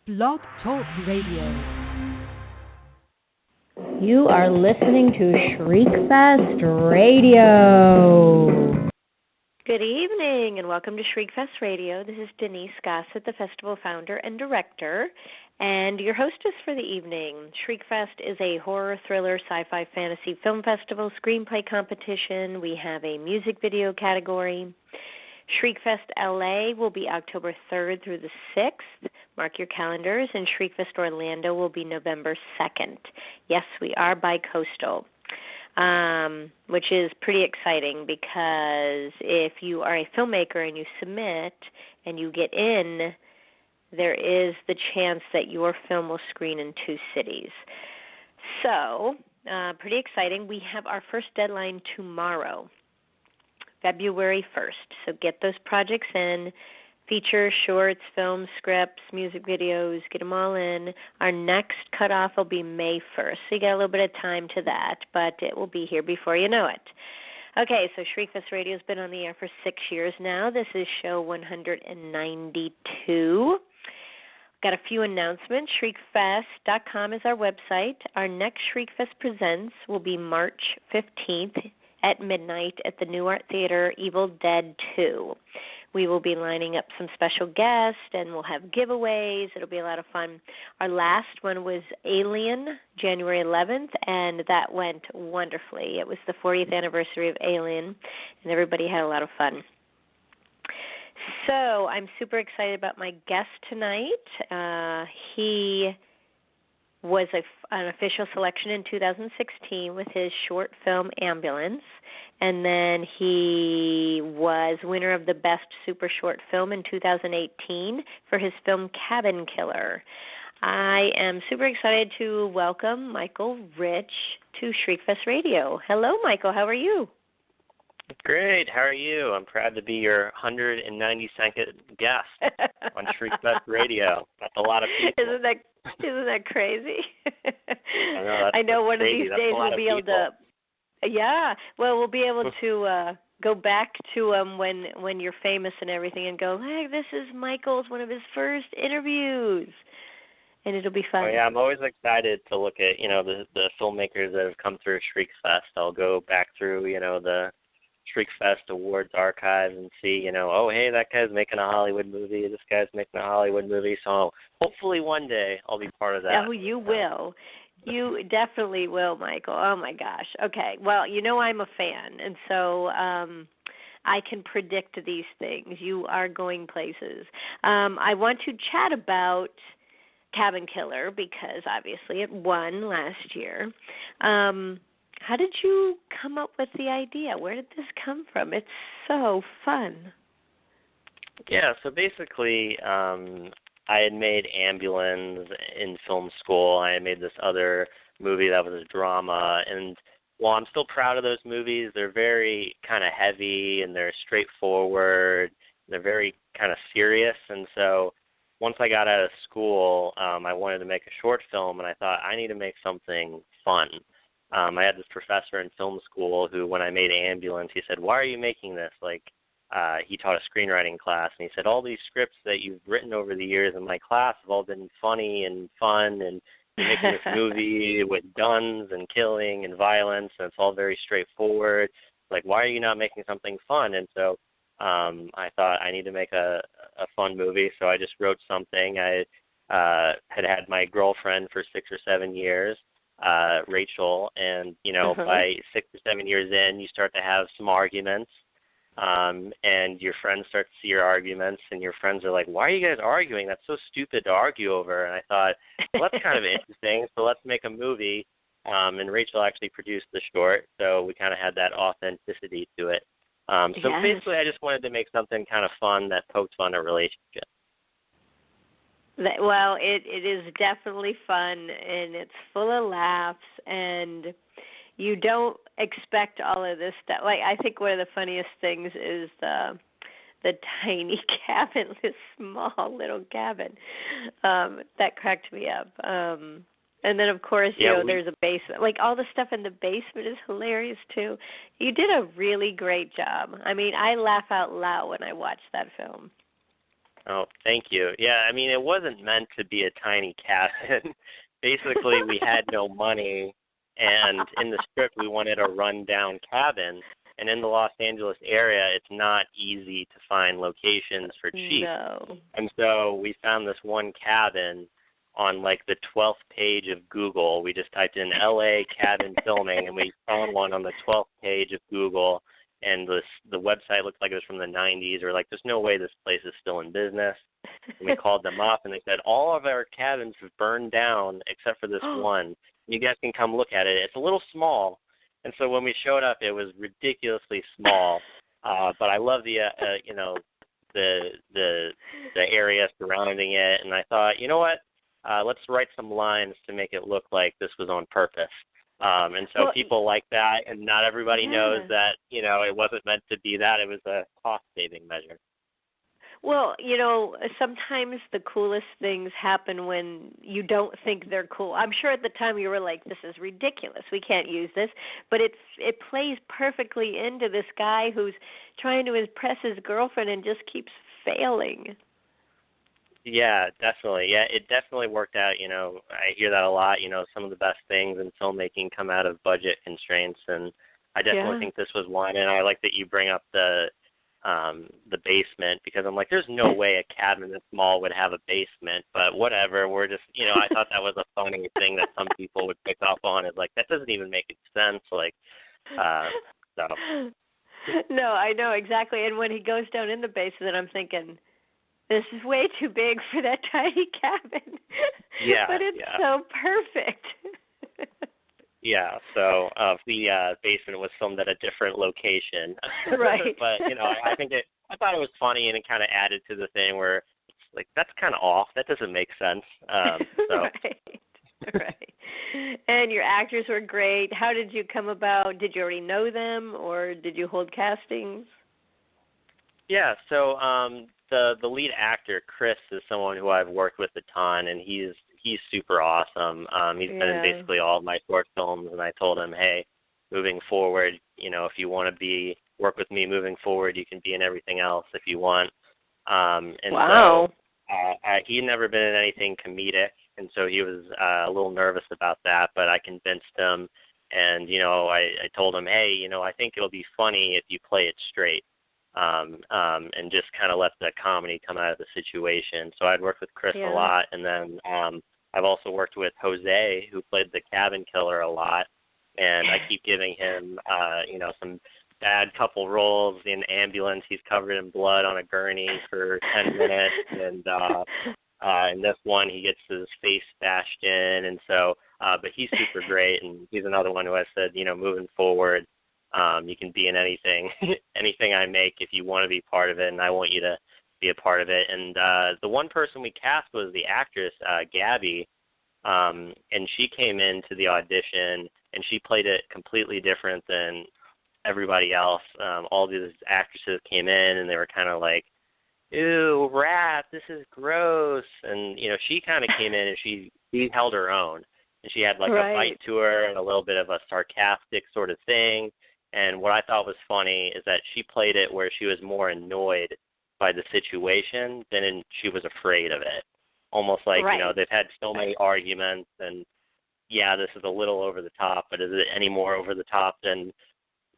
Blog Talk Radio. You are listening to Shriekfest Radio. Good evening and welcome to Shriekfest Radio. This is Denise Gossett, the festival founder and director, and your hostess for the evening. Shriekfest is a horror, thriller, sci-fi, fantasy film festival, screenplay competition. We have a music video category. Shriekfest LA will be October 3rd through the 6th. Mark your calendars. And Shriekfest Orlando will be November 2nd. Yes, we are bi-coastal, which is pretty exciting because if you are a filmmaker and you submit and you get in, there is the chance that your film will screen in 2 cities. So, pretty exciting. We have our first deadline tomorrow, February 1st. So get those projects in, features, shorts, films, scripts, music videos, get them all in. Our next cutoff will be May 1st. So you got a little bit of time to that, but it will be here before you know it. Okay, so Shriekfest Radio has been on the air for 6 years now. This is show 192. Got a few announcements. Shriekfest.com is our website. Our next Shriekfest Presents will be March 15th at midnight at the New Art Theater, Evil Dead 2. We will be lining up some special guests, and we'll have giveaways. It'll be a lot of fun. Our last one was Alien, January 11th, and that went wonderfully. It was the 40th anniversary of Alien, and everybody had a lot of fun. So I'm super excited about my guest tonight. He was an official selection in 2016 with his short film Ambulance, and then he was winner of the Best Super Short Film in 2018 for his film Cabin Killer. I am super excited to welcome Michael Rich to Shriekfest Radio. Hello, Michael. How are you? Great. How are you? I'm proud to be your 192nd guest on Shriekfest Radio. That's a lot of people. Isn't that crazy? I know one crazy. of these days we'll be able to. Yeah. Well, we'll be able to go back to when you're famous and everything, and go, hey, this is Michael's one of his first interviews, and it'll be fun. Oh, yeah, I'm always excited to look at the filmmakers that have come through Shriekfest. I'll go back through the Shriekfest Awards archive and see, oh, hey, that guy's making a Hollywood movie, this guy's making a Hollywood movie, so hopefully one day I'll be part of that. Oh, you will. You definitely will, Michael. Oh, my gosh. Okay, well, I'm a fan, and so I can predict these things. You are going places. I want to chat about Cabin Killer because, obviously, it won last year. How did you come up with the idea? Where did this come from? It's so fun. Yeah, so basically I had made Ambulance in film school. I had made this other movie that was a drama. And while I'm still proud of those movies, they're very kind of heavy and they're straightforward. They're very kind of serious. And so once I got out of school, I wanted to make a short film, and I thought I need to make something fun. I had this professor in film school who, when I made Ambulance, he said, why are you making this? He taught a screenwriting class, and he said, all these scripts that you've written over the years in my class have all been funny and fun, and you're making this movie with guns and killing and violence, and it's all very straightforward. Why are you not making something fun? And so I thought I need to make a fun movie, so I just wrote something. I had my girlfriend for 6 or 7 years, Rachel, and by 6 or 7 years in, you start to have some arguments, and your friends start to see your arguments, and your friends are like, why are you guys arguing? That's so stupid to argue over. And I thought, well, that's kind of interesting, so let's make a movie. And Rachel actually produced the short, so we kind of had that authenticity to it. So yes. Basically, I just wanted to make something kind of fun that poked fun at a relationship. Well, it is definitely fun, and it's full of laughs, and you don't expect all of this stuff. I think one of the funniest things is the tiny cabin, this small little cabin. That cracked me up. And then, of course, there's a basement. All the stuff in the basement is hilarious, too. You did a really great job. I mean, I laugh out loud when I watch that film. Oh, thank you. Yeah, I mean, it wasn't meant to be a tiny cabin. Basically, we had no money, and in the script, we wanted a rundown cabin. And in the Los Angeles area, it's not easy to find locations for cheap. No. And so we found this one cabin on like the 12th page of Google. We just typed in LA cabin filming, and we found one on the 12th page of Google. And the website looked like it was from the 90s. We're like, there's no way this place is still in business. And we called them up, and they said, all of our cabins have burned down except for this one. You guys can come look at it. It's a little small. And so when we showed up, it was ridiculously small. But I love the area surrounding it. And I thought, you know what? Let's write some lines to make it look like this was on purpose. And so people like that, and not everybody knows that, it wasn't meant to be that. It was a cost-saving measure. Well, sometimes the coolest things happen when you don't think they're cool. I'm sure at the time you were like, this is ridiculous. We can't use this. But it plays perfectly into this guy who's trying to impress his girlfriend and just keeps failing. Yeah, definitely. Yeah, it definitely worked out. I hear that a lot. Some of the best things in filmmaking come out of budget constraints, and I definitely think this was one. And I like that you bring up the basement, because I'm like, there's no way a cabin this small would have a basement. But whatever. We're just, I thought that was a funny thing that some people would pick up on. It's like, that doesn't even make sense. Like, so. No, I know exactly. And when he goes down in the basement, I'm thinking, this is way too big for that tiny cabin. Yeah. But it's so perfect. Yeah, so the basement was filmed at a different location. Right. But, I thought it was funny, and it kind of added to the thing where it's like, that's kind of off. That doesn't make sense. So. Right. And your actors were great. How did you come about? Did you already know them, or did you hold castings? Yeah, so the lead actor, Chris, is someone who I've worked with a ton, and he's super awesome. He's been in basically all of my short films, and I told him, hey, moving forward, if you want to work with me moving forward, you can be in everything else if you want. Wow. So he'd never been in anything comedic, and so he was a little nervous about that, but I convinced him, and, I told him, hey, I think it'll be funny if you play it straight. And just kind of let the comedy come out of the situation. So I'd worked with Chris a lot, and then I've also worked with Jose, who played the cabin killer, a lot, and I keep giving him, some bad couple roles. In Ambulance, he's covered in blood on a gurney for 10 minutes, and in this one, he gets his face bashed in, and so, but he's super great, and he's another one who I said, moving forward, you can be in anything I make if you want to be part of it, and I want you to be a part of it. And the one person we cast was the actress, Gabby, and she came into the audition, and she played it completely different than everybody else. All these actresses came in, and they were kind of like, ew, rat, this is gross. And, she kind of came in, and she held her own. And she had like a bite to her and a little bit of a sarcastic sort of thing. And what I thought was funny is that she played it where she was more annoyed by the situation than she was afraid of it. Almost like, they've had so many arguments, and, yeah, this is a little over the top, but is it any more over the top than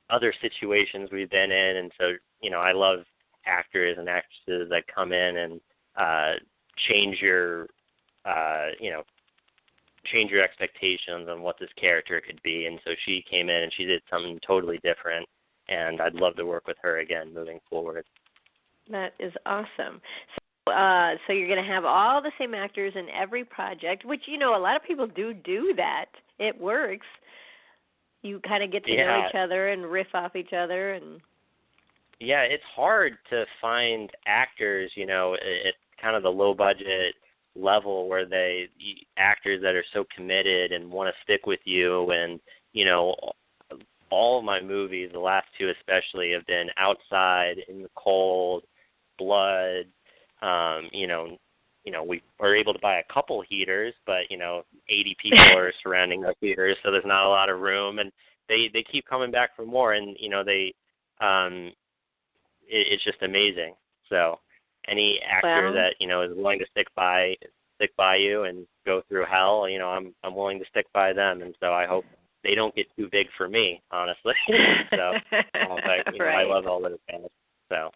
other situations we've been in? And so, I love actors and actresses that come in and change your expectations on what this character could be. And so she came in and she did something totally different, and I'd love to work with her again moving forward. That is awesome. So you're going to have all the same actors in every project, which, a lot of people do that. It works. You kind of get to know each other and riff off each other. And yeah, it's hard to find actors, at kind of the low budget level where actors that are so committed and want to stick with you. And all of my movies, the last two especially, have been outside in the cold, blood. We were able to buy a couple heaters, but 80 people are surrounding those heaters, so there's not a lot of room, and they keep coming back for more, and it's just amazing. So. any actor that, you know, is willing to stick by you and go through hell, you know, I'm willing to stick by them, and so I hope they don't get too big for me, honestly. So, but you know, I love all those guys. So.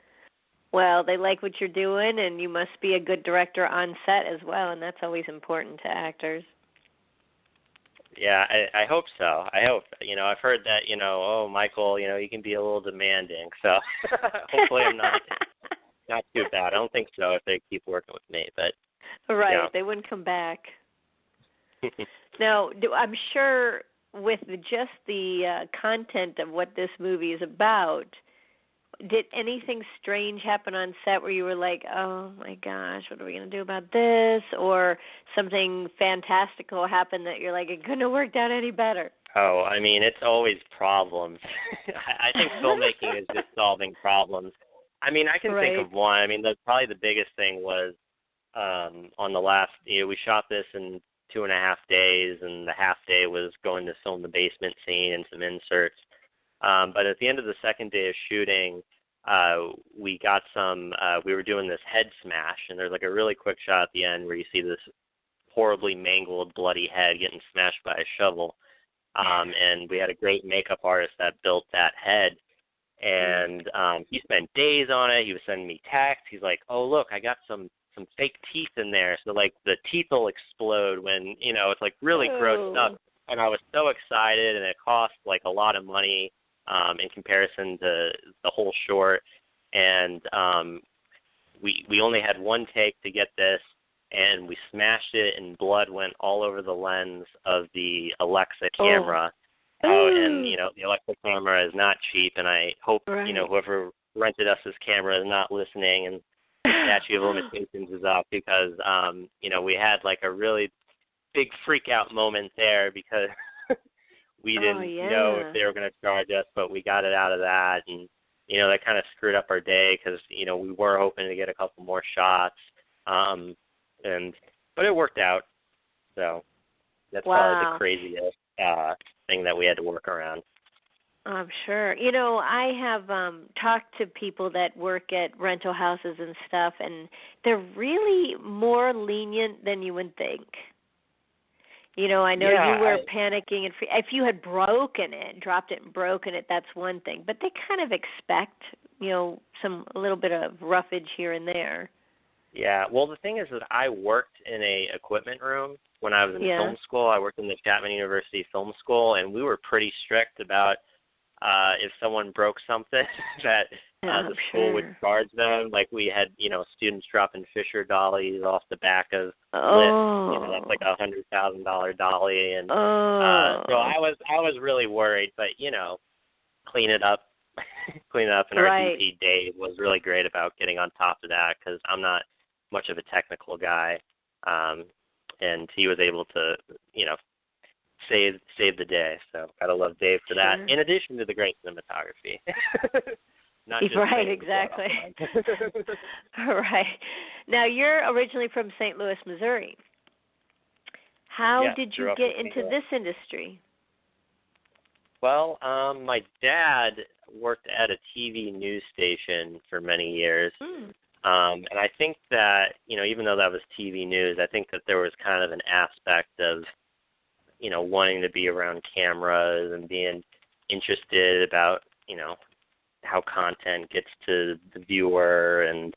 Well, they like what you're doing, and you must be a good director on set as well, and that's always important to actors. Yeah, I hope so. I hope, you know, I've heard that, you know, oh, Michael, you know, you can be a little demanding, so hopefully I'm not too bad. I don't think so if they keep working with me, but. Right, yeah. They wouldn't come back. Now, I'm sure with just the content of what this movie is about, did anything strange happen on set where you were like, oh, my gosh, what are we going to do about this? Or something fantastical happened that you're like, it couldn't have worked out any better? Oh, I mean, it's always problems. I think filmmaking is just solving problems. I mean, I can think of one. I mean, probably the biggest thing was on the last, you know, we shot this in 2.5 days, and the half day was going to film the basement scene and some inserts. But at the end of the second day of shooting, we got we were doing this head smash, and there's like a really quick shot at the end where you see this horribly mangled, bloody head getting smashed by a shovel. And we had a great makeup artist that built that head. And he spent days on it. He was sending me texts. He's like, oh, look, I got some fake teeth in there. So, like, the teeth will explode when, you know, it's, like, really gross stuff. And I was so excited, and it cost, like, a lot of money in comparison to the whole short. And we only had one take to get this, and we smashed it, and blood went all over the lens of the Alexa camera. And, you know, the Alexa camera is not cheap, and I hope, you know, whoever rented us this camera is not listening, and the statute of limitations is up, because, you know, we had, like, a really big freak-out moment there because we didn't know if they were going to charge us, but we got it out of that, and, you know, that kind of screwed up our day because, you know, we were hoping to get a couple more shots, but it worked out, so that's probably the craziest thing that we had to work around. I'm sure. You know, I have talked to people that work at rental houses and stuff, and they're really more lenient than you would think. You know, I know you were panicking, and if you had dropped it and broken it, that's one thing. But they kind of expect, you know, a little bit of roughage here and there. Yeah, well, the thing is that I worked in a equipment room when I was in film school. I worked in the Chapman University Film School, and we were pretty strict about if someone broke something that the school would charge them. Like, we had, you know, students dropping Fisher dollies off the back of lifts. You know, that's like $100,000 dolly, and so I was really worried. But, you know, clean it up. And our DP Dave was really great about getting on top of that, because I'm not much of a technical guy, and he was able to, you know, save the day. So gotta love Dave for that. In addition to the great cinematography. Not just exactly. Right. Now, you're originally from St. Louis, Missouri. How did you get into this industry? Well, my dad worked at a TV news station for many years. And I think that, you know, even though that was TV news, I think that there was kind of an aspect of, you know, wanting to be around cameras and being interested about, you know, how content gets to the viewer. And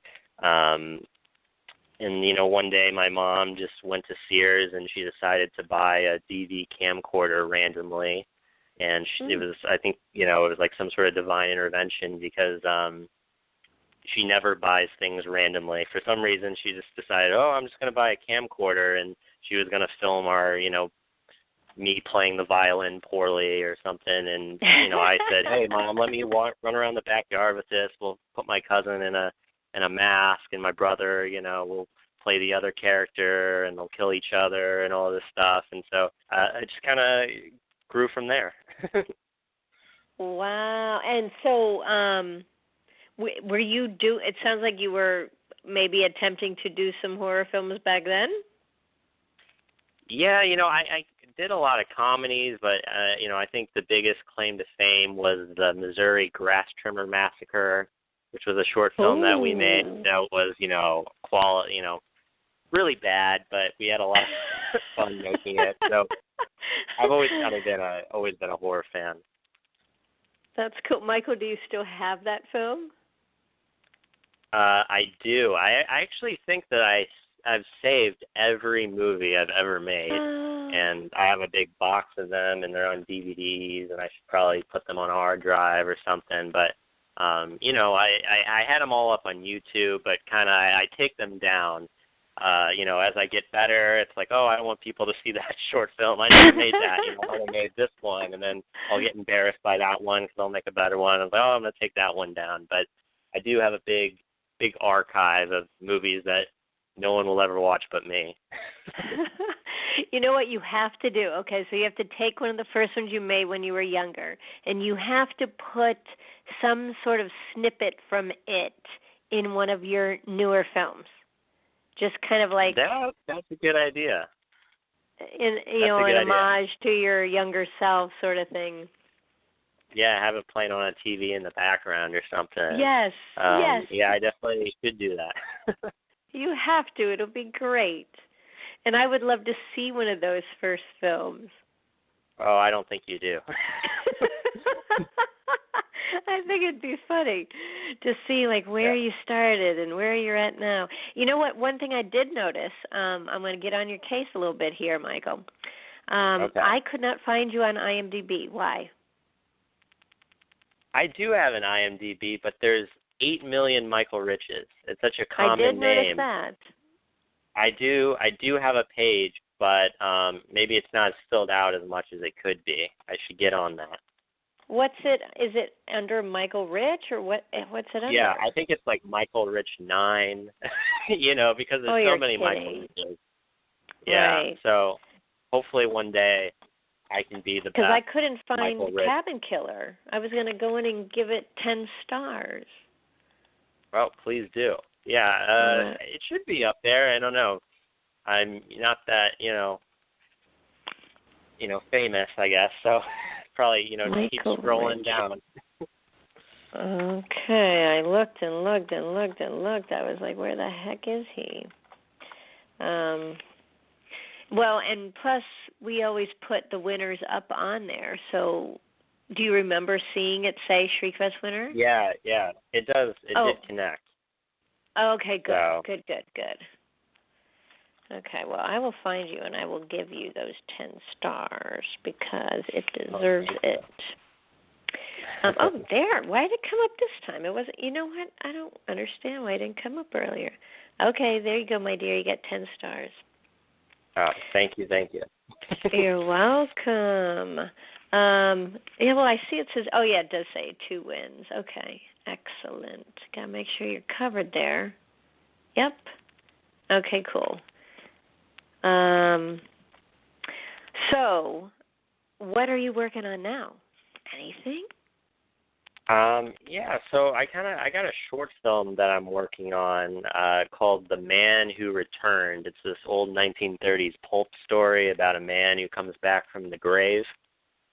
you know, one day my mom just went to Sears and she decided to buy a DV camcorder randomly. And it was, I think, you know, it was like some sort of divine intervention, because she never buys things randomly. For some reason, she just decided, oh, I'm just going to buy a camcorder, and she was going to film our, you know, me playing the violin poorly or something. And, you know, I said, hey, Mom, let me run around the backyard with this. We'll put my cousin in a mask, and my brother, you know, will play the other character, and they'll kill each other and all this stuff. And so I just kind of grew from there. Wow. And so were you it sounds like you were maybe attempting to do some horror films back then? Yeah, you know, I did a lot of comedies, but, you know, I think the biggest claim to fame was the Missouri Grass Trimmer Massacre. which was a short film that we made that was, quality, really bad, but we had a lot of fun making it. So I've always kind of been a horror fan. That's cool. Michael, do you still have that film? I do. I actually think that I've saved every movie I've ever made, and I have a big box of them, and they're on DVDs, and I should probably put them on a hard drive or something. But I had them all up on YouTube, but kind of I take them down. As I get better, it's like, oh, I don't want people to see that short film. I never made that. I only made this one, and then I'll get embarrassed by that one because I'll make a better one. I'm like, oh, I'm going to take that one down. But I do have a big archive of movies that no one will ever watch but me. You know what you have to do? Okay, so you have to take one of the first ones you made when you were younger, and you have to put some sort of snippet from it in one of your newer films. Just kind of like that's a good idea. An homage to your younger self, sort of thing. Yeah, have it playing on a TV in the background or something. Yes, yes. Yeah, I definitely should do that. You have to. It'll be great. And I would love to see one of those first films. Oh, I don't think you do. I think it'd be funny to see where you started and where you're at now. You know what? One thing I did notice, I'm going to get on your case a little bit here, Michael. Okay. I could not find you on IMDb. Why? I do have an IMDb, but there's 8 million Michael Riches. It's such a common name. I did notice that. I do have a page, but maybe it's not filled out as much as it could be. I should get on that. What's it? Is it under Michael Rich or what? What's it under? Yeah, I think it's like Michael Rich 9. Because there's so many Michael Riches. Yeah. Right. So hopefully one day I can be the best. Because I couldn't find Michael Rich. Cabin Killer. I was going to go in and give it 10 stars. Well, please do. Yeah, it should be up there. I don't know. I'm not that, famous, I guess. So probably, just keep scrolling down. Okay, I looked and looked and looked and looked. I was like, where the heck is he? Well, and plus, we always put the winners up on there. So do you remember seeing it say Shriekfest winner? Yeah. It does. It did connect. Okay, good, so. good. Okay, well, I will find you and I will give you those 10 stars because it deserves it. There. Why did it come up this time? It wasn't. You know what? I don't understand why it didn't come up earlier. Okay, there you go, my dear. You get 10 stars. Oh, thank you. You're welcome. Well, I see it says, it does say 2 wins. Okay, excellent. Got to make sure you're covered there. Yep. Okay, cool. So, what are you working on now? Anything? So I got a short film that I'm working on called The Man Who Returned. It's this old 1930s pulp story about a man who comes back from the grave.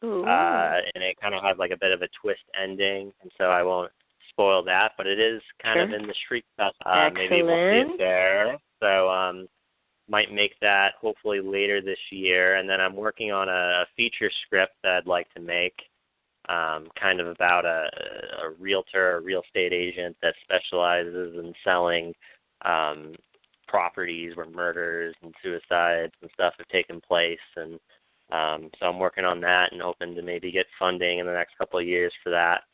Ooh. And it kind of has like a bit of a twist ending, and so I won't spoil that, but it is kind of in the Shriekfest. Maybe we'll see it there. So might make that hopefully later this year. And then I'm working on a feature script that I'd like to make. Kind of about a realtor, a real estate agent that specializes in selling properties where murders and suicides and stuff have taken place. And so I'm working on that and hoping to maybe get funding in the next couple of years for that.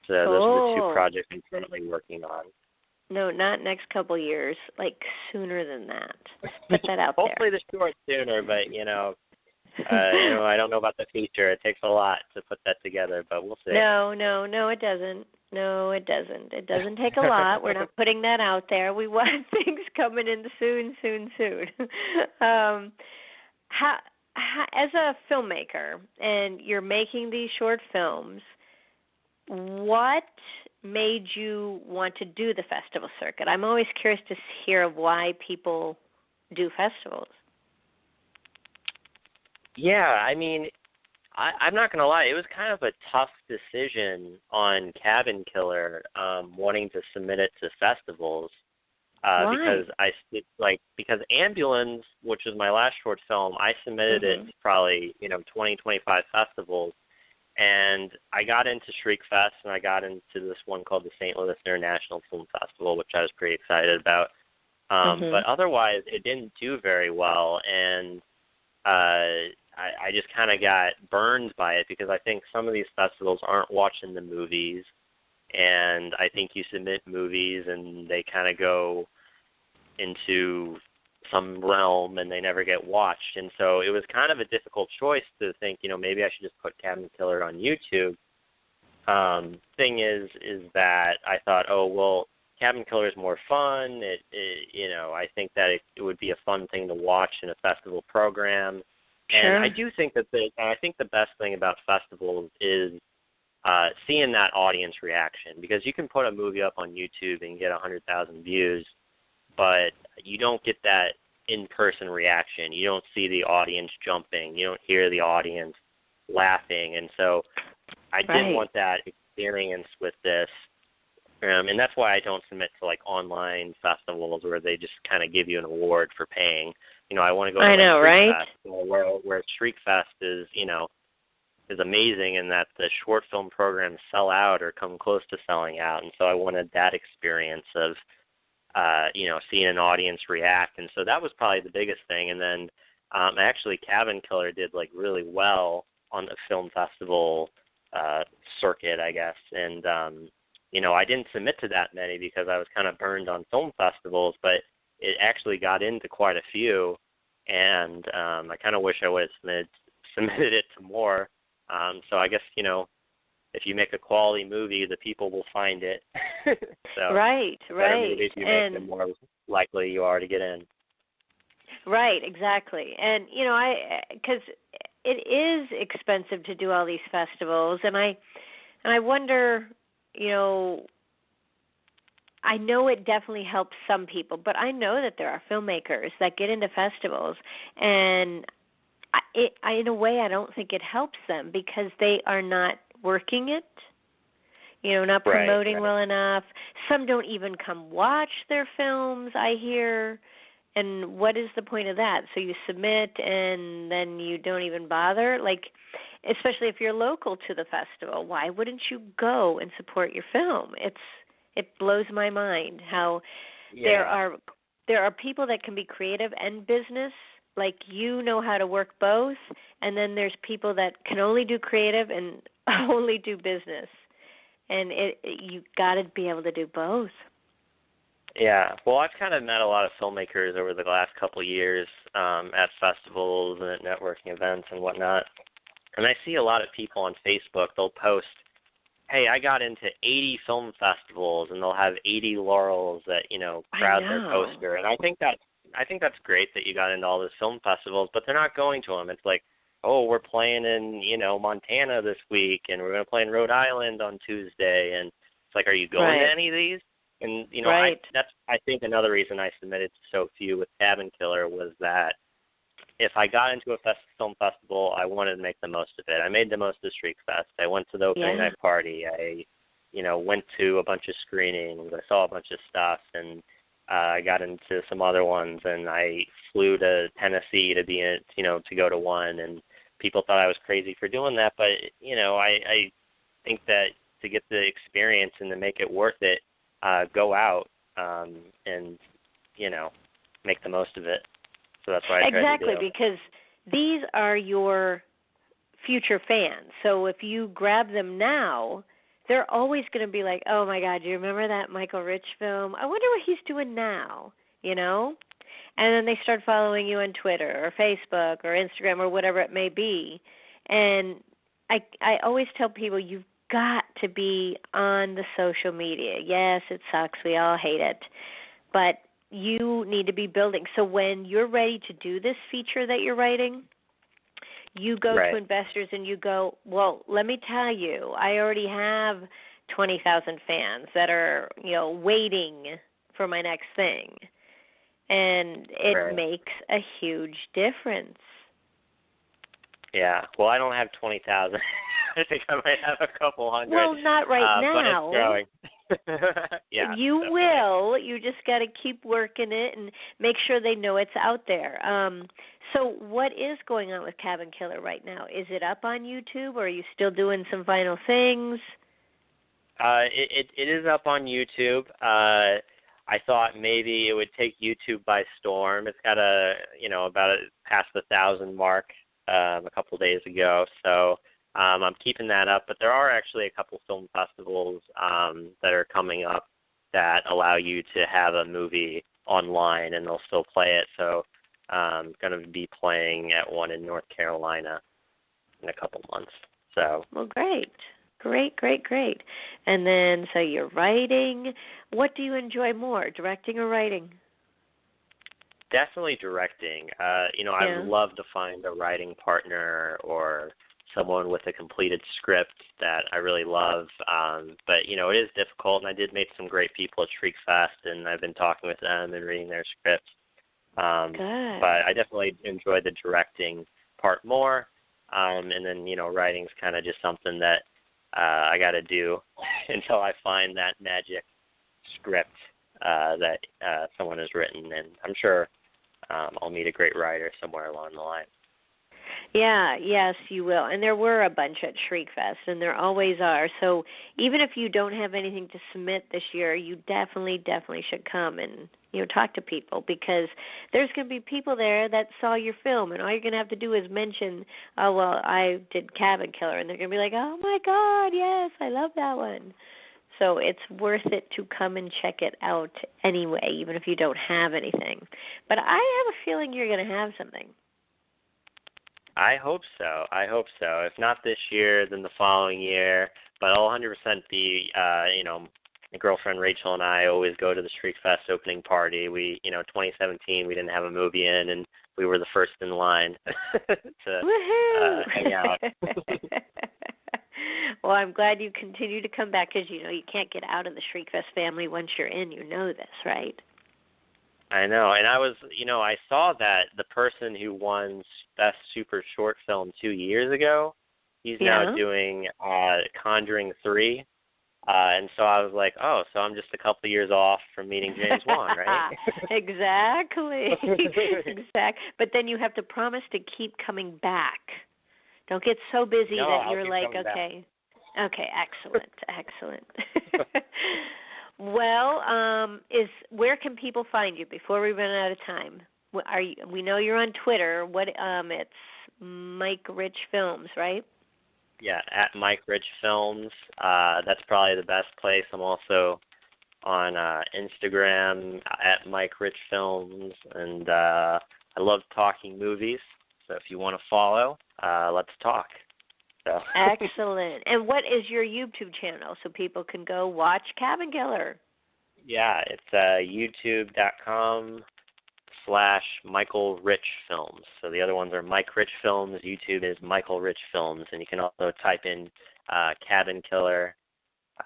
So those are the 2 projects I'm currently working on. No, not next couple of years, like sooner than that. Put that out Hopefully there. the short sooner, but I don't know about the feature. It takes a lot to put that together, but we'll see. No, it doesn't. No, it doesn't. It doesn't take a lot. We're not putting that out there. We want things coming in soon. As a filmmaker, and you're making these short films, what made you want to do the festival circuit? I'm always curious to hear why people do festivals. Yeah, I mean, I'm not going to lie, it was kind of a tough decision on Cabin Killer, wanting to submit it to festivals. Why? Because Ambulance, which is my last short film, I submitted it to probably 20, 25 festivals, and I got into Shriekfest, and I got into this one called the St. Louis International Film Festival, which I was pretty excited about. But otherwise, it didn't do very well, and I just kind of got burned by it because I think some of these festivals aren't watching the movies, and I think you submit movies and they kind of go into some realm and they never get watched. And so it was kind of a difficult choice to think, maybe I should just put Cabin Killer on YouTube. Thing is that I thought, oh, well, Cabin Killer is more fun. I think that it would be a fun thing to watch in a festival program. Sure. And I do think that I think the best thing about festivals is seeing that audience reaction, because you can put a movie up on YouTube and get 100,000 views, but you don't get that in-person reaction. You don't see the audience jumping. You don't hear the audience laughing. And so I didn't want that experience with this. And that's why I don't submit to online festivals where they just kind of give you an award for paying. I want to go to Shriekfest, where Shriekfest is amazing in that the short film programs sell out or come close to selling out, and so I wanted that experience of seeing an audience react, and so that was probably the biggest thing. And then actually Cabin Killer did really well on the film festival circuit, I guess, and I didn't submit to that many because I was kind of burned on film festivals, but it actually got into quite a few, and I kind of wish I would have submitted it to more. So I guess, if you make a quality movie, the people will find it. So right. Movies you make, the more likely you are to get in. Right, exactly. And, because it is expensive to do all these festivals, and I wonder, I know it definitely helps some people, but I know that there are filmmakers that get into festivals, and in a way I don't think it helps them because they are not working it, not promoting well enough. Some don't even come watch their films, I hear. And what is the point of that? So you submit and then you don't even bother? Especially if you're local to the festival, why wouldn't you go and support your film? It blows my mind how there are people that can be creative and business, know how to work both, and then there's people that can only do creative and only do business. And you got to be able to do both. Yeah, well, I've kind of met a lot of filmmakers over the last couple of years at festivals and at networking events and whatnot, and I see a lot of people on Facebook, they'll post, hey, I got into 80 film festivals, and they'll have 80 laurels that, crowd their poster, and I think that's great that you got into all those film festivals, but they're not going to them. It's like, oh, we're playing in, Montana this week, and we're going to play in Rhode Island on Tuesday, and it's like, are you going to any of these? And, I think another reason I submitted to so few with Cabin Killer was that if I got into a film festival, I wanted to make the most of it. I made the most of Shriekfest. I went to the opening night party. I, went to a bunch of screenings. I saw a bunch of stuff, and I got into some other ones, and I flew to Tennessee to be in, to go to one, and people thought I was crazy for doing that, but, I think that to get the experience and to make it worth it, go out and, make the most of it. So that's why I tried to do it. Because these are your future fans. So if you grab them now, they're always going to be like, oh, my God, do you remember that Michael Rich film? I wonder what he's doing now, And then they start following you on Twitter or Facebook or Instagram or whatever it may be. And I always tell people you've got to be on the social media. Yes, it sucks. We all hate it. But you need to be building. So when you're ready to do this feature that you're writing, you go to investors and you go, well, let me tell you, I already have 20,000 fans that are, waiting for my next thing. And it makes a huge difference. Yeah. Well, I don't have 20,000. I think I might have a couple hundred. Well, not right now. But it's growing. Yeah. You will. You just got to keep working it and make sure they know it's out there. So what is going on with Cabin Killer right now? Is it up on YouTube, or are you still doing some final things? It is up on YouTube. I thought maybe it would take YouTube by storm. It's got past the 1,000 mark a couple days ago. So I'm keeping that up. But there are actually a couple film festivals that are coming up that allow you to have a movie online, and they'll still play it. So I'm going to be playing at one in North Carolina in a couple months. So. Well, great. Great. And then, so you're writing. What do you enjoy more, directing or writing? Definitely directing. I would love to find a writing partner or someone with a completed script that I really love. But, it is difficult, and I did meet some great people at Shriekfest, and I've been talking with them and reading their scripts. Good. But I definitely enjoy the directing part more. And then, writing's kind of just something that I got to do until I find that magic script that someone has written. And I'm sure I'll meet a great writer somewhere along the line. Yeah, yes, you will. And there were a bunch at Shriekfest, and there always are. So even if you don't have anything to submit this year, you definitely should come and talk to people, because there's going to be people there that saw your film, and all you're going to have to do is mention, oh, well, I did Cabin Killer, and they're going to be like, oh, my God, yes, I love that one. So it's worth it to come and check it out anyway, even if you don't have anything. But I have a feeling you're going to have something. I hope so. If not this year, then the following year. But I'll 100% be, my girlfriend Rachel and I always go to the Shriekfest opening party. We, 2017, we didn't have a movie in, and we were the first in line to hang out. Well, I'm glad you continue to come back, because, you can't get out of the Shriekfest family once you're in. You know this, right? I know, and I was, I saw that the person who won Best Super Short Film 2 years ago, he's now doing Conjuring 3, and so I was like, oh, so I'm just a couple of years off from meeting James Wan, right? Exactly. But then you have to promise to keep coming back. Don't get so busy that you're like, okay. Back. Okay, excellent. Well, where can people find you before we run out of time? We know you're on Twitter. It's Mike Rich Films, right? Yeah, at Mike Rich Films. That's probably the best place. I'm also on Instagram at Mike Rich Films, and I love talking movies. So if you want to follow, let's talk. So. Excellent. And what is your YouTube channel so people can go watch Cabin Killer? Yeah, it's youtube.com/Michael Rich Films. So the other ones are Mike Rich Films. YouTube is Michael Rich Films. And you can also type in Cabin Killer.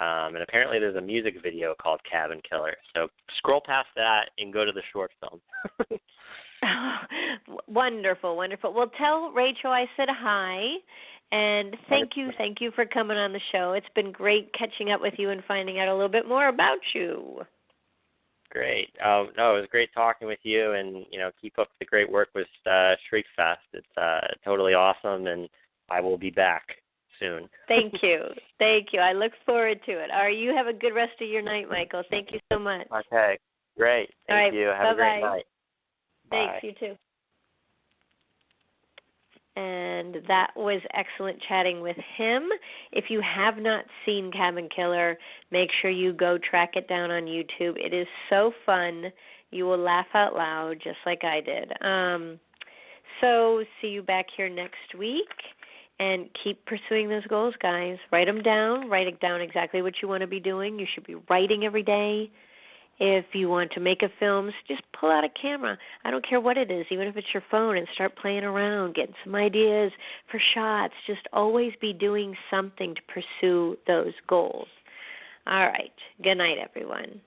And apparently there's a music video called Cabin Killer. So scroll past that and go to the short film. Wonderful. Well, tell Rachel I said hi. And thank you for coming on the show. It's been great catching up with you and finding out a little bit more about you. Great. No, it was great talking with you, and keep up the great work with Shriekfest. It's totally awesome, and I will be back soon. Thank you. I look forward to it. All right, you have a good rest of your night, Michael. Thank you so much. Okay, great. Thank you. Have a great night. Thanks, Bye. you too. And that was excellent chatting with him. If you have not seen Cabin Killer, make sure you go track it down on YouTube. It is so fun. You will laugh out loud just like I did. So see you back here next week. And keep pursuing those goals, guys. Write them down. Write it down exactly what you want to be doing. You should be writing every day. If you want to make a film, just pull out a camera. I don't care what it is, even if it's your phone, and start playing around, getting some ideas for shots. Just always be doing something to pursue those goals. All right. Good night, everyone.